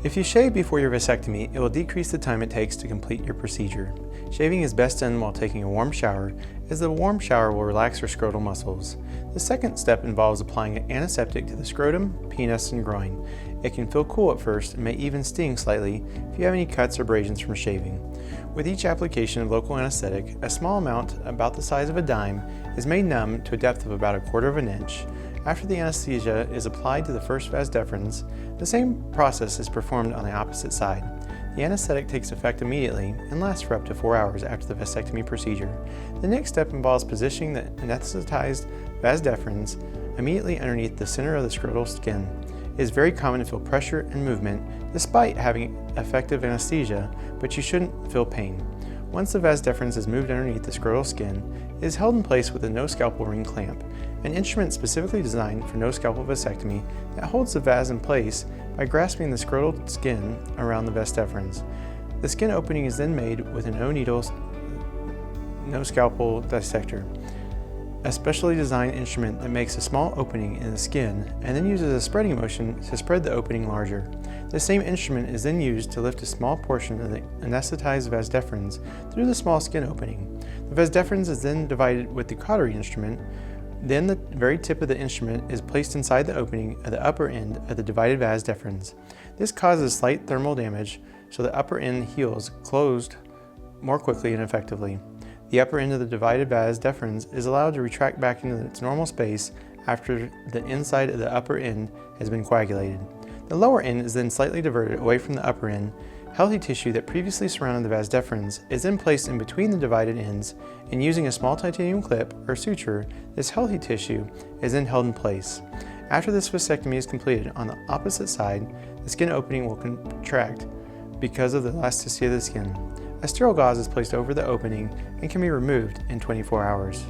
If you shave before your vasectomy, it will decrease the time it takes to complete your procedure. Shaving is best done while taking a warm shower, as the warm shower will relax your scrotal muscles. The second step involves applying an antiseptic to the scrotum, penis, and groin. It can feel cool at first and may even sting slightly if you have any cuts or abrasions from shaving. With each application of local anesthetic, a small amount, about the size of a dime, is made numb to a depth of about 1/4 inch. After the anesthesia is applied to the first vas deferens, the same process is performed on the opposite side. The anesthetic takes effect immediately and lasts for up to 4 hours after the vasectomy procedure. The next step involves positioning the anesthetized vas deferens immediately underneath the center of the scrotal skin. It is very common to feel pressure and movement despite having effective anesthesia, but you shouldn't feel pain. Once the vas deferens is moved underneath the scrotal skin, it is held in place with a no-scalpel ring clamp, an instrument specifically designed for no-scalpel vasectomy that holds the vas in place by grasping the scrotal skin around the vas deferens. The skin opening is then made with a no-needle, no-scalpel dissector, a specially designed instrument that makes a small opening in the skin and then uses a spreading motion to spread the opening larger. The same instrument is then used to lift a small portion of the anesthetized vas deferens through the small skin opening. The vas deferens is then divided with the cautery instrument. Then the very tip of the instrument is placed inside the opening at the upper end of the divided vas deferens. This causes slight thermal damage, so the upper end heals closed more quickly and effectively. The upper end of the divided vas deferens is allowed to retract back into its normal space after the inside of the upper end has been coagulated. The lower end is then slightly diverted away from the upper end. Healthy tissue that previously surrounded the vas deferens is then placed in between the divided ends, and using a small titanium clip or suture, this healthy tissue is then held in place. After this vasectomy is completed, on the opposite side, the skin opening will contract because of the elasticity of the skin. A sterile gauze is placed over the opening and can be removed in 24 hours.